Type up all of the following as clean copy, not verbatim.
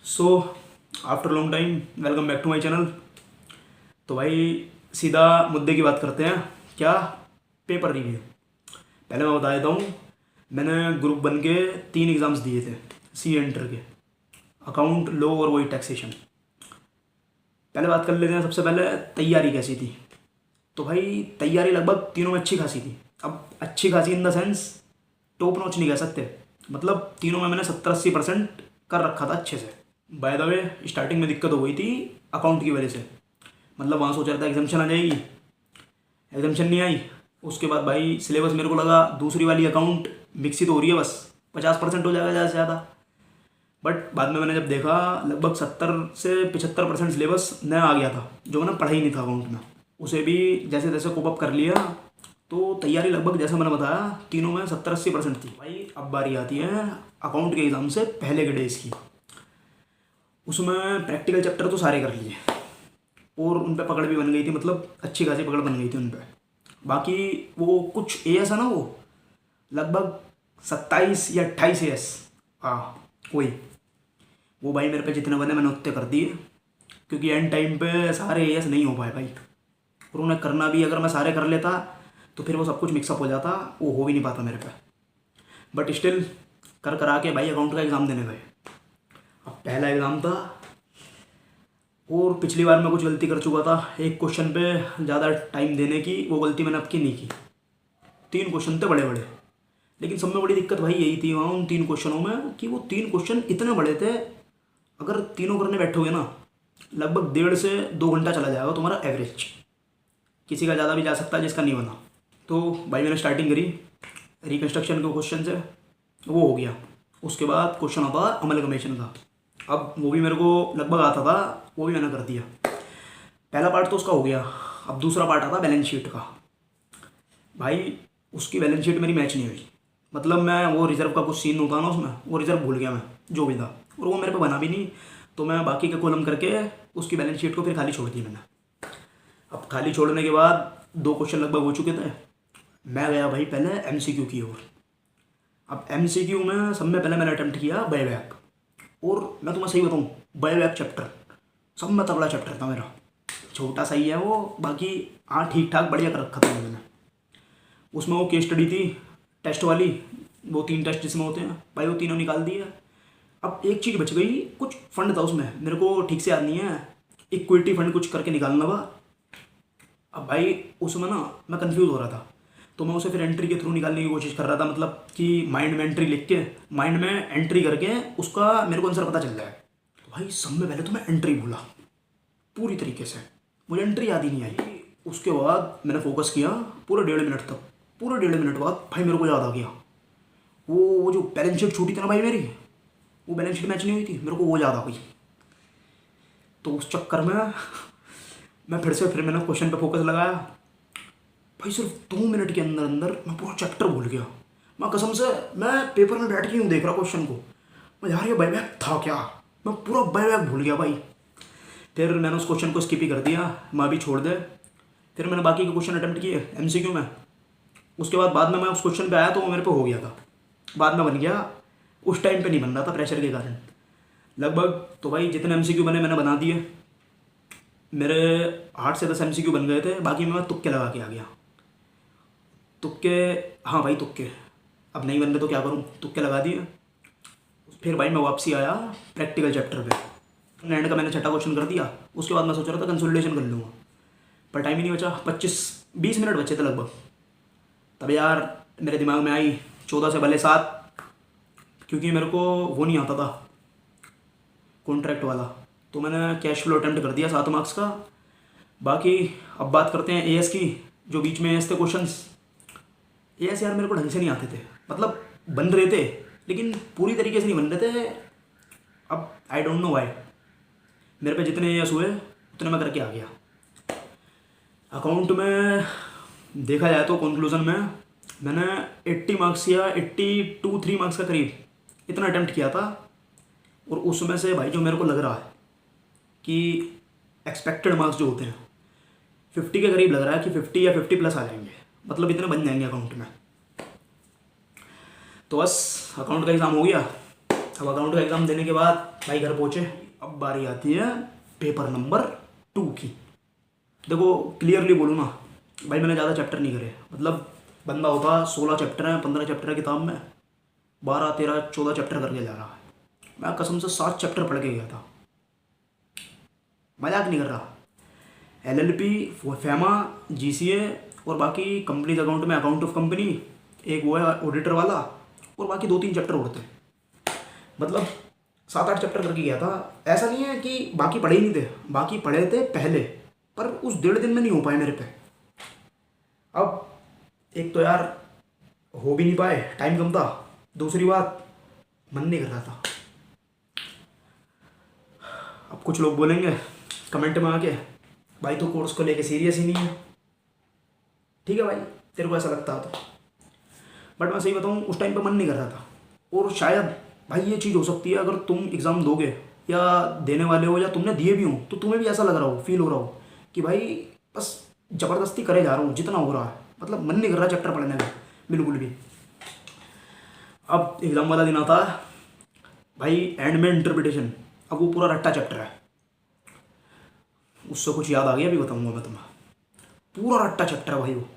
So after long time welcome back to my channel. तो भाई सीधा मुद्दे की बात करते हैं। क्या पेपर रिव्यू। पहले मैं बता देता हूँ, मैंने ग्रुप बन के 3 एग्ज़ाम्स दिए थे सी एंटर के, अकाउंट, लॉ और वही टैक्सेशन। पहले बात कर लेते हैं सबसे पहले तैयारी कैसी थी। तो भाई तैयारी लगभग तीनों में अच्छी खासी थी। अब अच्छी खासी in the sense top notch नहीं कह सकते, मतलब तीनों में मैंने 70-80% कर रखा था अच्छे से। बाय द वे स्टार्टिंग में दिक्कत हो गई थी अकाउंट की वजह से, मतलब वहाँ सोच रहा था एग्जाम्शन आ जाएगी, एग्जाम्शन नहीं आई। उसके बाद भाई सिलेबस मेरे को लगा दूसरी वाली अकाउंट मिक्स ही तो हो रही है, बस 50% हो जाएगा ज़्यादा से ज़्यादा। बट बाद में मैंने जब देखा लगभग 70 से 75% सिलेबस नया आ गया था, जो मैंने पढ़ा ही नहीं था अकाउंट में। उसे भी जैसे तैसे कोप अप कर लिया। तो तैयारी लगभग जैसा मैंने बताया तीनों में 70-80% थी। भाई अब बारी आती है अकाउंट के एग्ज़ाम से पहले के डेज़ की। उसमें प्रैक्टिकल चैप्टर तो सारे कर लिए और उन पर पकड़ भी बन गई थी, मतलब अच्छी खासी पकड़ बन गई थी उन पर। बाकी वो कुछ एएस है ना, वो लगभग 27 या 28 एएस, हाँ वही। वो भाई मेरे पे जितने बने मैंने उतने कर दिए, क्योंकि एंड टाइम पे सारे एएस नहीं हो पाए भाई। और उन्हें करना भी, अगर मैं सारे कर लेता तो फिर वो सब कुछ मिक्सअप हो जाता, वो हो भी नहीं पाता मेरे पे। बट स्टिल कर करा के भाई अकाउंट का एग्ज़ाम देने गए। अब पहला एग्ज़ाम था और पिछली बार मैं कुछ गलती कर चुका था एक क्वेश्चन पे ज़्यादा टाइम देने की, वो गलती मैंने अब की नहीं की। 3 क्वेश्चन थे बड़े बड़े, लेकिन सब में बड़ी दिक्कत भाई यही थी वहाँ उन 3 क्वेश्चनों में कि वो 3 क्वेश्चन इतने बड़े थे, अगर तीनों करने बैठोगे ना लगभग 1.5 से 2 घंटा चला जाएगा तुम्हारा एवरेज। किसी का ज़्यादा भी जा सकता है जिसका नहीं बना। तो भाई मैंने स्टार्टिंग करी रिकन्स्ट्रक्शन के क्वेश्चन से, वो हो गया। उसके बाद क्वेश्चन आता था अमलगमेशन का, अब वो भी मेरे को लगभग आता था, वो भी मैंने कर दिया। पहला पार्ट तो उसका हो गया। अब दूसरा पार्ट आता बैलेंस शीट का। भाई उसकी बैलेंस शीट मेरी मैच नहीं हुई, मतलब मैं वो रिजर्व का कुछ सीन होता ना उसमें, वो रिजर्व भूल गया मैं जो भी था, और वो मेरे पे बना भी नहीं। तो मैं बाकी के कॉलम करके उसकी बैलेंस शीट को फिर खाली छोड़ दी मैंने। अब खाली छोड़ने के बाद 2 क्वेश्चन लगभग हो चुके थे। मैं गया भाई पहले एमसीक्यू की ओर। अब एमसीक्यू में सब में पहले मैंने अटेम्प्ट किया बायबैक, और मैं तुम्हें सही बताऊँ बायबैक चैप्टर सब में तगड़ा चैप्टर था मेरा। छोटा सा ही है वो, बाकी हाँ ठीक ठाक बढ़िया कर रखा था मैंने। उसमें वो केस स्टडी थी टेस्ट वाली, वो 3 टेस्ट जिसमें होते हैं भाई, वो तीनों निकाल दिए। अब एक चीज़ बच गई, कुछ फंड था उसमें मेरे को ठीक से याद नहीं है, इक्विटी फंड कुछ करके निकालना था। अब भाई उसमें ना मैं कंफ्यूज हो रहा था, तो मैं उसे फिर एंट्री के थ्रू निकालने की कोशिश कर रहा था, मतलब कि माइंड में एंट्री लिख के माइंड में एंट्री करके उसका मेरे को आंसर पता चल जाए। तो भाई सब में पहले तो मैं एंट्री भूला पूरी तरीके से, मुझे एंट्री याद ही नहीं आई। उसके बाद मैंने फोकस किया पूरे 1.5 मिनट तक। पूरे 1.5 मिनट बाद भाई मेरे को याद आ गया, वो जो बैलेंस शीट छूटी थी ना भाई मेरी, वो बैलेंस शीट मैच नहीं हुई थी, मेरे को वो याद आ गई। तो उस चक्कर में मैं फिर मैंने क्वेश्चन पे फोकस लगाया। भाई सिर्फ 2 मिनट के अंदर अंदर मैं पूरा चैप्टर भूल गया। मैं कसम से मैं पेपर में बैठ के यूँ देख रहा क्वेश्चन को, मैं यार ये बायबैक था क्या, मैं पूरा बायबैक भूल गया भाई। फिर मैंने उस क्वेश्चन को स्किप ही कर दिया, मैं अभी छोड़ दे। फिर मैंने बाकी के क्वेश्चन अटैम्प्ट किए एमसीक्यू में। उसके बाद में मैं उस क्वेश्चन पे आया तो वो मेरे पे हो गया था, बाद में बन गया। उस टाइम पे नहीं बन रहा था प्रेशर के कारण लगभग। तो भाई जितने एमसीक्यू बने मैंने बना दिए। मेरे 8 से 10 एमसीक्यू बन गए थे, बाकी मैं तुक्के लगा के आ गया। तुक्के, हाँ भाई तुक्के, अब नहीं बन रहे तो क्या करूँ, तुक्के लगा दिए। फिर भाई मैं वापसी आया प्रैक्टिकल चैप्टर पे। एंड का मैंने छठा क्वेश्चन कर दिया। उसके बाद मैं सोच रहा था कंसोलिडेशन कर लूँगा, पर टाइम ही नहीं बचा। 25-20 मिनट बचे थे लगभग। तब यार मेरे दिमाग में आई 14 से भले 7, क्योंकि मेरे को वो नहीं आता था कॉन्ट्रैक्ट वाला, तो मैंने कैश फ्लो अटेम्प्ट कर दिया 7 मार्क्स का। बाकी अब बात करते हैं एएस की, जो बीच में एएस थे क्वेश्चंस। एएस यार मेरे को ढंग से नहीं आते थे, मतलब बन रहे थे लेकिन पूरी तरीके से नहीं बन रहे थे। अब आई डोंट नो वाई, मेरे पे जितने एएस हुए उतने मैं करके आ गया। अकाउंट में देखा जाए तो कंक्लूजन में मैंने 80 मार्क्स या 82-3 मार्क्स का करीब इतना अटेम्प्ट किया था। और उसमें से भाई जो मेरे को लग रहा है कि एक्सपेक्टेड मार्क्स जो होते हैं 50 के करीब लग रहा है कि 50 या 50+ आ जाएंगे, मतलब इतने बन जाएंगे अकाउंट में। तो बस अकाउंट का एग्ज़ाम हो गया। अब अकाउंट का एग्ज़ाम देने के बाद भाई घर पहुँचे। अब बारी आती है पेपर नंबर 2 की। देखो क्लियरली बोलूँ ना भाई, मैंने ज़्यादा चैप्टर नहीं करे। मतलब बंदा होता 16 चैप्टर हैं, 15 चैप्टर है किताब में, 12 13 14 चैप्टर करके जा रहा है। मैं कसम से 7 चैप्टर पढ़ के गया था, मजाक नहीं कर रहा। LLP, फैमा, GCA और बाकी कंपनीज अकाउंट में अकाउंट ऑफ कंपनी, एक वो है ऑडिटर वाला, और बाकी 2-3 चैप्टर होते हैं। मतलब 7-8 चैप्टर करके गया था। ऐसा नहीं है कि बाकी पढ़े ही नहीं थे, बाकी पढ़े थे पहले, पर उस 1.5 दिन में नहीं हो पाए मेरे पे। अब एक तो यार हो भी नहीं पाए, टाइम कम था, दूसरी बात मन नहीं कर रहा था। अब कुछ लोग बोलेंगे कमेंट में आके, भाई तो कोर्स को लेके सीरियस ही नहीं है। ठीक है भाई, तेरे को ऐसा लगता है तो, बट मैं सही बताऊँ उस टाइम पे मन नहीं कर रहा था। और शायद भाई ये चीज़ हो सकती है, अगर तुम एग्ज़ाम दोगे या देने वाले हो या तुमने दिए भी हो तो तुम्हें भी ऐसा लग रहा हो, फील हो रहा हो कि भाई बस ज़बरदस्ती करे जा रहा हूँ जितना हो रहा है, मतलब मन नहीं कर रहा चैप्टर पढ़ने में बिल्कुल भी। अब एग्ज़ाम वाला दिन आता है भाई, एंड में इंटरप्रिटेशन। अब वो पूरा रट्टा चैप्टर है, उससे कुछ याद आ गया अभी बताऊँगा मैं तुम्हें। पूरा रट्टा चैप्टर है भाई वो।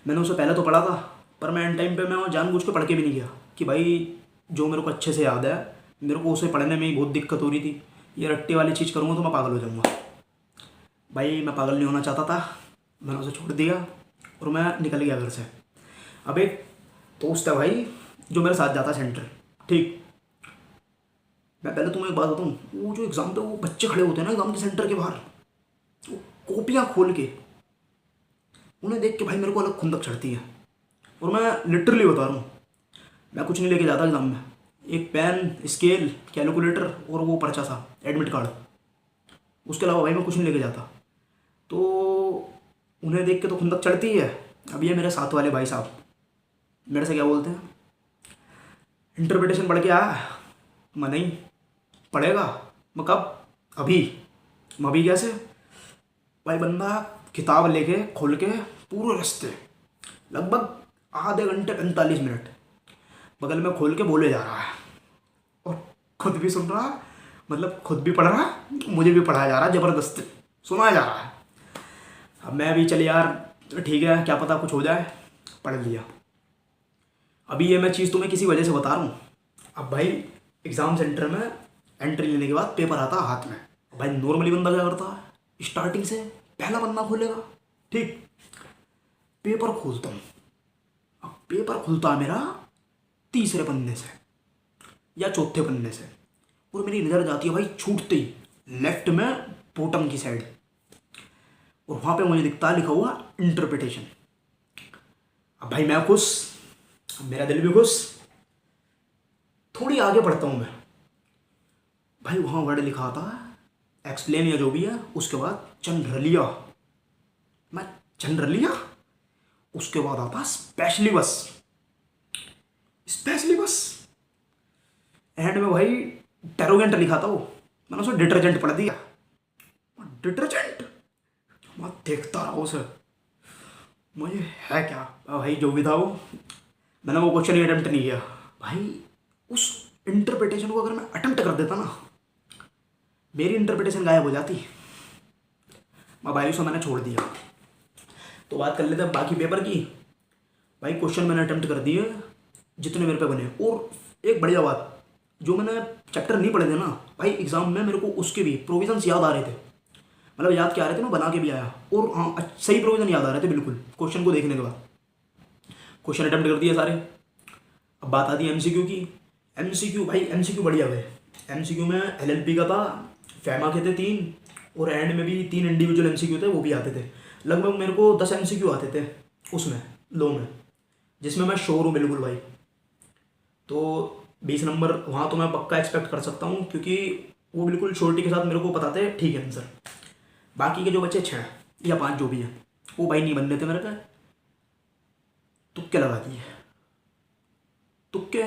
मैंने उसे पहले तो पढ़ा था, पर मैं एंड टाइम पे मैं जानबूझ के पढ़ के भी नहीं गया कि भाई जो मेरे को अच्छे से याद है, मेरे को उसे पढ़ने में ही बहुत दिक्कत हो रही थी। ये रट्टे वाली चीज़ करूँगा तो मैं पागल हो जाऊँगा। भाई मैं पागल नहीं होना चाहता था, मैंने उसे छोड़ दिया और मैं निकल गया घर से। अब एक दोस्त है भाई जो मेरे साथ जाता है सेंटर, ठीक। मैं पहले तुम्हें एक बात बताऊँ, वो जो एग्ज़ाम पे वो बच्चे खड़े होते हैं ना एग्ज़ाम के सेंटर के बाहर, वो कॉपियाँ खोल के, उन्हें देख के भाई मेरे को अलग खुंदक चढ़ती है। और मैं लिटरली बता रहा हूँ, मैं कुछ नहीं लेके जाता एग्ज़ाम में, एक पेन, स्केल, कैलकुलेटर और वो पर्चा सा एडमिट कार्ड, उसके अलावा भाई मैं कुछ नहीं लेके जाता। तो उन्हें देख के तो खुंदक चढ़ती है। अब ये मेरे साथ वाले भाई साहब मेरे से क्या बोलते हैं, इंटरप्रिटेशन पढ़ के आया? मैं नहीं पढ़ेगा। मैं कब? अभी। मैं अभी कैसे? भाई बंदा किताब लेके खोल के पूरे रास्ते लगभग आधे घंटे 45 मिनट बगल में खोल के बोले जा रहा है, और खुद भी सुन रहा है, मतलब खुद भी पढ़ रहा है, मुझे भी पढ़ाया जा रहा है, ज़बरदस्ती सुनाया जा रहा है। अब मैं भी चल यार ठीक है, क्या पता कुछ हो जाए, पढ़ लिया। अभी ये मैं चीज़ तुम्हें किसी वजह से बता रहा हूँ। अब भाई एग्ज़ाम सेंटर में एंट्री लेने के बाद पेपर आता है हाथ में। भाई नॉर्मली बंदा क्या करता है, स्टार्टिंग से पहला पन्ना खोलेगा, ठीक। पेपर खोलता हूँ, अब पेपर खुलता है मेरा तीसरे पन्ने से या चौथे पन्ने से, और मेरी नज़र जाती है भाई छूटते ही लेफ्ट में बॉटम की साइड, और वहाँ पे मुझे दिखता है लिखा हुआ इंटरप्रिटेशन। अब भाई मैं खुश, अब मेरा दिल भी खुश। थोड़ी आगे पढ़ता हूँ मैं, भाई वहाँ वर्ड लिखा था एक्सप्लेन या जो भी है, उसके बाद जनरलिया। मैं जनरलिया, उसके बाद आता स्पेशली बस, स्पेशली बस, एंड में भाई डेरोगेंट लिखा था वो, मैंने उसे डिटर्जेंट पढ़ दिया। डिटर्जेंट, मैं देखता रहा उसे, मुझे है क्या भाई, जो भी था वो, मैंने वो क्वेश्चन ही अटेम्प्ट नहीं किया। भाई उस इंटरप्रिटेशन को अगर मैं अटेम्प्ट कर देता ना, मेरी इंटरप्रिटेशन गायब हो जाती। मैं भाई उसे मैंने छोड़ दिया। तो बात कर लेते हैं बाकी पेपर की। भाई क्वेश्चन मैंने अटेम्प्ट कर दिए जितने मेरे पे बने, और एक बढ़िया बात, जो मैंने चैप्टर नहीं पढ़े थे ना भाई एग्जाम में, मेरे को उसके भी प्रोविजंस याद आ रहे थे। मतलब याद क्या आ रहे थे, मैं बना के भी आया, और हाँ सही प्रोविजन याद आ रहे थे बिल्कुल क्वेश्चन को देखने के बाद। क्वेश्चन अटेम्प्ट कर दिए सारे। अब बात आती है एमसीक्यू की। एमसीक्यू भाई, एमसीक्यू बढ़िया हुए। एमसीक्यू में एलएलपी का था, फैमा के थे 3, और एंड में भी 3 इंडिविजुअल एमसीक्यू थे, वो भी आते थे। लगभग मेरे को 10 एमसीक्यू आते थे उसमें, लो में, जिसमें मैं श्योर हूँ बिल्कुल भाई। तो 20 नंबर वहाँ तो मैं पक्का एक्सपेक्ट कर सकता हूँ, क्योंकि वो बिल्कुल श्योरिटी के साथ मेरे को पता थे ठीक है आंसर। बाकी के जो बच्चे 6 या 5 जो भी हैं, वो भाई नहीं बनने थे मेरे पे, तुक्के लगा दिए। तुक्के,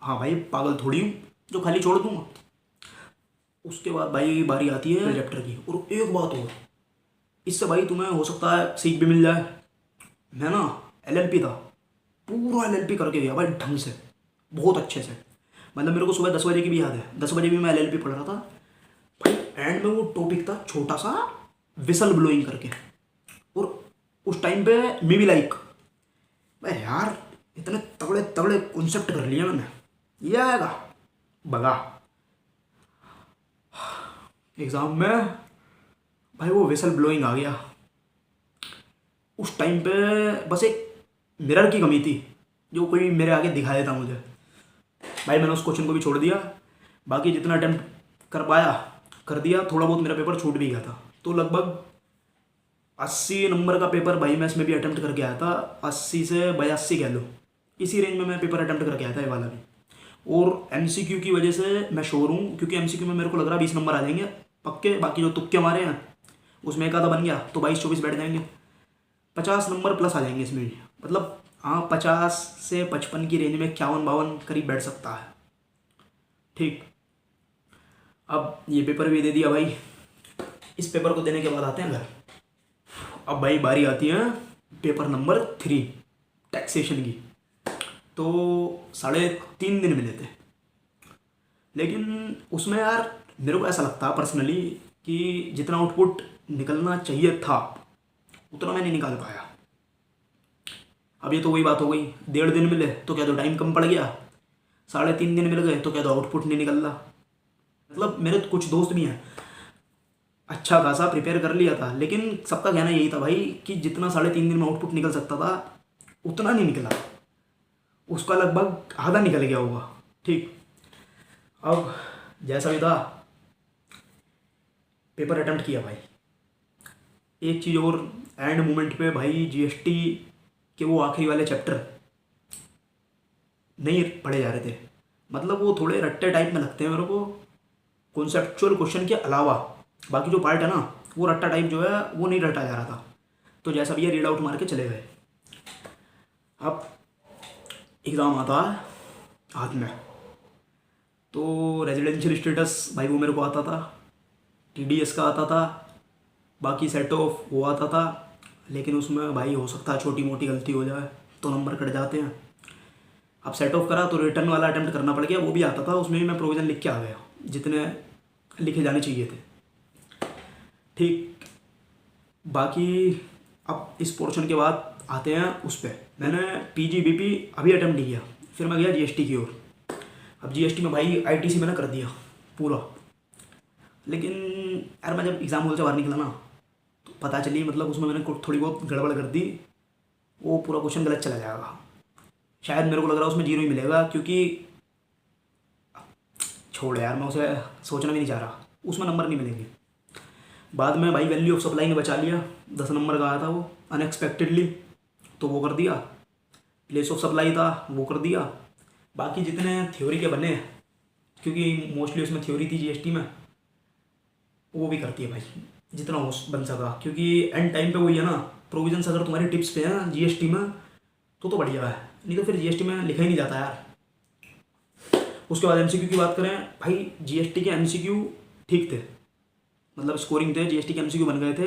हाँ भाई पागल थोड़ी हूँ जो खाली छोड़ दूंगा। उसके बाद भाई बारी आती है चैप्टर की। और एक बात और, इससे भाई तुम्हें हो सकता है सीख भी मिल जाए। मैं ना एलएलपी था, पूरा एलएलपी करके गया भाई ढंग से, बहुत अच्छे से। मतलब मेरे को सुबह 10 बजे की भी याद है, 10 बजे भी मैं एलएलबी पढ़ रहा था भाई। एंड में वो टॉपिक था छोटा सा, विसल ब्लोइंग करके। और उस टाइम पे मी भी लाइक भाई यार इतने तगड़े तगड़े कॉन्सेप्ट कर लिए मैंने, ये आएगा बगा एग्ज़ाम में भाई। वो विसल ब्लोइंग आ गया उस टाइम पे। बस एक मिरर की कमी थी, जो कोई मेरे आगे दिखा देता मुझे भाई। मैंने उस क्वेश्चन को भी छोड़ दिया, बाकी जितना अटेम्प्ट कर पाया कर दिया। थोड़ा बहुत मेरा पेपर छूट भी गया था, तो लगभग 80 नंबर का पेपर भाई मैं इसमें भी अटेम्प्ट करके आया था। 80 से 82 कह लो, इसी रेंज में मैं पेपर अटेम्प्ट करके आया था ये वाला भी। और एमसीक्यू की वजह से मैं श्योर हूँ, क्योंकि एमसीक्यू में मेरे को लग रहा है 20 नंबर आ जाएंगे पक्के। बाकी जो तुक्के मारे हैं उसमें एक आधा बन गया तो 22-24 बैठ जाएंगे। 50 नंबर प्लस आ जाएंगे इसमें भी, मतलब हाँ 50 से 55 की रेंज में 51-52 करीब बैठ सकता है। ठीक, अब ये पेपर भी दे दिया भाई। इस पेपर को देने के बाद आते हैं घर। अब भाई बारी आती है पेपर नंबर 3 टैक्सेशन की। तो 3.5 दिन मिले थे, लेकिन उसमें यार मेरे को ऐसा लगता है पर्सनली कि जितना आउटपुट निकलना चाहिए था उतना मैं नहीं निकाल पाया। अब ये तो वही बात हो गई, 1.5 दिन मिले तो क्या तो टाइम कम पड़ गया, 3.5 दिन मिल गए तो क्या तो आउटपुट नहीं निकल रहा। मतलब मेरे तो कुछ दोस्त भी हैं अच्छा खासा प्रिपेयर कर लिया था, लेकिन सबका कहना यही था भाई कि जितना 3.5 दिन में आउटपुट निकल सकता था उतना नहीं निकला, उसका लगभग आधा निकल गया होगा। ठीक, अब जैसा भी था पेपर अटेम्प्ट किया भाई। एक चीज़ और, एंड मोमेंट पे भाई जीएसटी के वो आखिरी वाले चैप्टर नहीं पढ़े जा रहे थे। मतलब वो थोड़े रट्टे टाइप में लगते हैं मेरे को, कॉन्सेप्चुअल क्वेश्चन के अलावा बाकी जो पार्ट है ना वो रट्टा टाइप जो है वो नहीं रटा जा रहा था। तो जैसा भी ये रीड आउट मार के चले गए। अब एग्ज़ाम आता है हाथ में, तो रेजिडेंशियल स्टेटस भाई वो मेरे को आता था, टीडीएस का आता था, बाकी सेट ऑफ वो आता था। लेकिन उसमें भाई हो सकता है छोटी मोटी गलती हो जाए तो नंबर कट जाते हैं। अब सेट ऑफ करा तो रिटर्न वाला अटेम्प्ट करना पड़ गया, वो भी आता था। उसमें भी मैं प्रोविज़न लिख के आ गया जितने लिखे जाने चाहिए थे। ठीक, बाकी अब इस पोर्शन के बाद आते हैं उस पर। मैंने पीजीबीपी अभी अटेम्प्ट नहीं किया, फिर मैं गया जीएसटी की ओर। अब जीएसटी में भाई आईटीसी मैंने कर दिया पूरा, लेकिन यार मैं जब एग्ज़ाम हॉल से बाहर निकला ना तो पता चली मतलब उसमें मैंने थोड़ी बहुत गड़बड़ कर दी। वो पूरा क्वेश्चन गलत चला जाएगा, शायद मेरे को लग रहा है उसमें 0 ही मिलेगा, क्योंकि छोड़ यार मैं उसे सोचना भी नहीं चाह रहा, उसमें नंबर नहीं मिलेंगे। बाद में भाई वैल्यू ऑफ सप्लाई ने बचा लिया, 10 नंबर का आया था वो अनएक्सपेक्टेडली, तो वो कर दिया। प्लेस ऑफ सप्लाई था वो कर दिया। बाकी जितने थ्योरी के बने, क्योंकि मोस्टली उसमें थ्योरी थी जीएसटी में, वो भी करती है भाई जितना हो बन सका। क्योंकि एंड टाइम पे वही है ना, प्रोविजंस अगर तुम्हारी टिप्स पे है जीएसटी में तो बढ़िया है, नहीं तो फिर जीएसटी में लिखा ही नहीं जाता यार। उसके बाद एमसीक्यू की बात करें भाई, जीएसटी के एमसीक्यू ठीक थे, मतलब स्कोरिंग थे, जीएसटी के एमसीक्यू बन गए थे।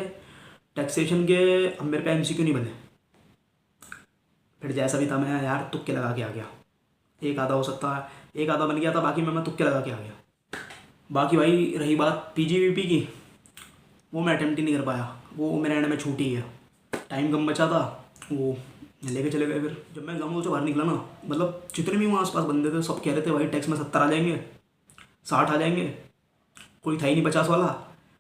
टैक्सेशन के अब मेरे पे एमसीक्यू नहीं बने। फिर जैसा भी था मैं यार तुक्के लगा के आ गया, एक आधा हो सकता है, एक आधा बन गया था, बाकी मैं तुक्के लगा के आ गया। बाकी भाई रही बात पीजीबीपी की, वो मैं अटेम्प्ट ही नहीं कर पाया, वो मेरे एंड में छूटी है, टाइम कम बचा था, वो लेके चले गए। फिर जब मैं एग्जाम हॉल से बाहर निकला ना, मतलब जितने भी वहाँ आसपास बंदे थे सब कह रहे थे भाई टैक्स में 70 आ जाएंगे, 60 आ जाएंगे, कोई था ही नहीं 50 वाला।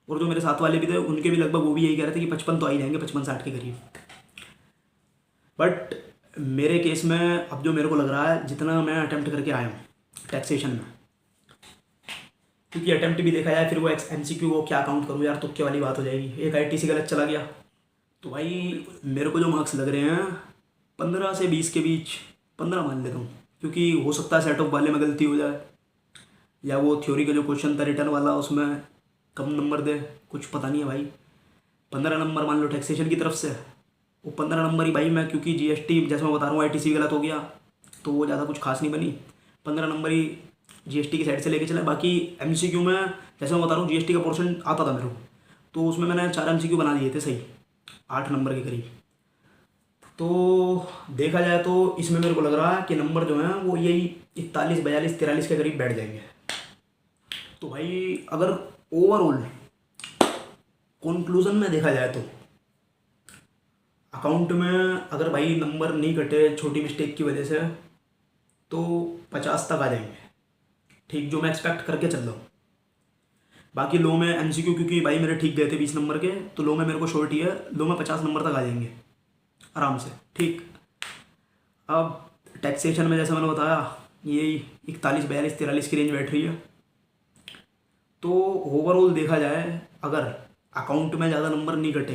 और जो मेरे साथ वाले भी थे उनके भी लगभग वो भी यही कह रहे थे कि 55 तो आ ही जाएंगे, 55-60 के करीब। बट मेरे केस में अब जो मेरे को लग रहा है, जितना मैं अटेम्प्ट करके आया हूँ टैक्सेशन में, क्योंकि अटेम्प्ट भी देखा जाए फिर वो एमसीक्यू को क्या काउंट करूँ यार, तुक्के वाली बात हो जाएगी। एक आईटीसी गलत चला गया तो भाई मेरे को जो मार्क्स लग रहे हैं 15 से 20 के बीच, 15 मान लेता हूँ, क्योंकि हो सकता है सेट ऑफ वाले में गलती हो जाए, या वो थ्योरी का जो क्वेश्चन था रिटर्न वाला उसमें कम नंबर दे, कुछ पता नहीं है भाई। 15 नंबर मान लो टैक्सेशन की तरफ से, वो 15 नंबर ही भाई मैं, क्योंकि जीएसटी जैसे मैं बता रहा हूँ आईटीसी गलत हो गया तो वो ज़्यादा कुछ खास नहीं बनी, 15 नंबर ही जीएसटी की साइड से लेके चला। बाकी एमसीक्यू में जैसे मैं बता रहा हूँ जीएसटी का पोर्शन आता था मेरे को, तो उसमें मैंने 4 एमसीक्यू बना लिए थे सही, 8 नंबर के करीब। तो देखा जाए तो इसमें मेरे को लग रहा है कि नंबर जो है वो यही 41, 42, 43 के करीब बैठ जाएंगे। तो भाई अगर ओवरऑल कंक्लूजन में देखा जाए तो अकाउंट में अगर भाई नंबर नहीं कटे छोटी मिस्टेक की वजह से तो 50 तक आ जाएंगे, ठीक, जो मैं एक्सपेक्ट करके चल रहा हूँ। बाकी लो में एमसीक्यू क्योंकि भाई मेरे ठीक गए थे 20 नंबर के, तो लो में मेरे को शॉर्ट ही है, लो में 50 नंबर तक आ जाएंगे आराम से, ठीक। अब टैक्सेशन में जैसे मैंने बताया यही 41, 42, 43 की रेंज बैठ रही है। तो ओवरऑल देखा जाए अगर अकाउंट में ज़्यादा नंबर नहीं कटे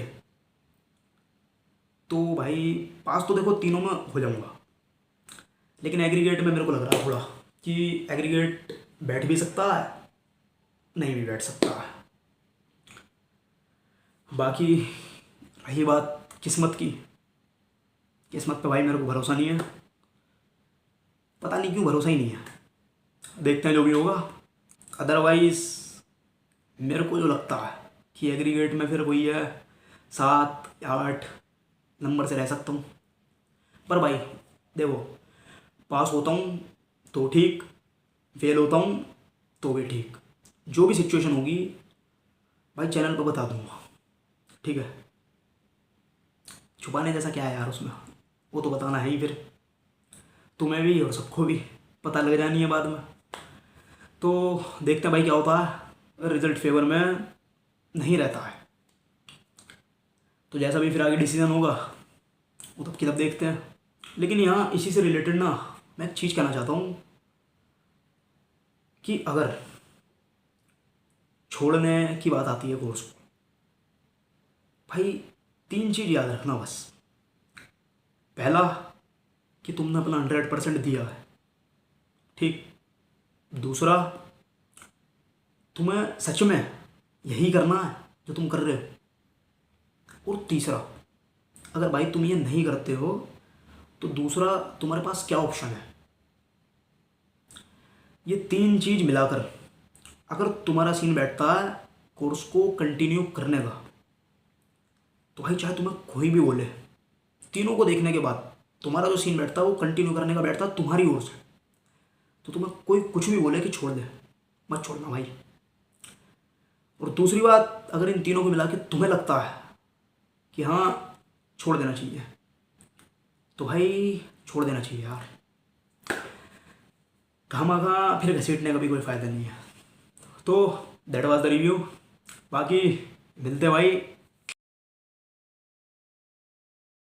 तो भाई पास तो देखो तीनों में हो जाऊंगा, लेकिन एग्रीगेट में मेरे को लग रहा है थोड़ा कि एग्रीगेट बैठ भी सकता है, नहीं भी बैठ सकता है। बाकी रही बात किस्मत की, किस्मत पे भाई मेरे को भरोसा नहीं है, पता नहीं क्यों भरोसा ही नहीं है, देखते हैं जो भी होगा। अदरवाइज़ मेरे को जो लगता है कि एग्रीगेट में फिर वही है 7 या 8 नंबर से रह सकता हूँ। पर भाई देखो, पास होता हूँ तो ठीक, फेल होता हूँ तो भी ठीक, जो भी सिचुएशन होगी भाई चैनल पर बता दूंगा, ठीक है। छुपाने जैसा क्या है यार उसमें, वो तो बताना है ही, फिर तुम्हें भी और सबको भी पता लग जानी है बाद में। तो देखते हैं भाई क्या होता है, रिजल्ट फेवर में नहीं रहता है तो जैसा भी फिर आगे डिसीजन होगा वो तब की तब देखते हैं। लेकिन यहाँ इसी से रिलेटेड ना मैं एक चीज़ कहना चाहता हूँ कि अगर छोड़ने की बात आती है कोर्स को, भाई 3 चीज़ याद रखना बस। पहला कि तुमने अपना 100% दिया है, ठीक। दूसरा, तुम्हें सच में यही करना है जो तुम कर रहे हो। और तीसरा, अगर भाई तुम ये नहीं करते हो तो दूसरा तुम्हारे पास क्या ऑप्शन है। ये 3 चीज़ मिलाकर अगर तुम्हारा सीन बैठता है कोर्स को कंटिन्यू करने का, तो भाई चाहे तुम्हें कोई भी बोले, तीनों को देखने के बाद तुम्हारा जो सीन बैठता है वो कंटिन्यू करने का बैठता है तुम्हारी ओर से। तो तुम्हें कोई कुछ भी बोले कि छोड़ दे, मत छोड़ना भाई। और दूसरी बात, अगर इन तीनों को मिला के तुम्हें लगता है कि हाँ छोड़ देना चाहिए, तो भाई छोड़ देना चाहिए यार, घामाघा फिर घसीटने का भी कोई फ़ायदा नहीं है। तो दैट वाज द रिव्यू। बाकी मिलते हैं भाई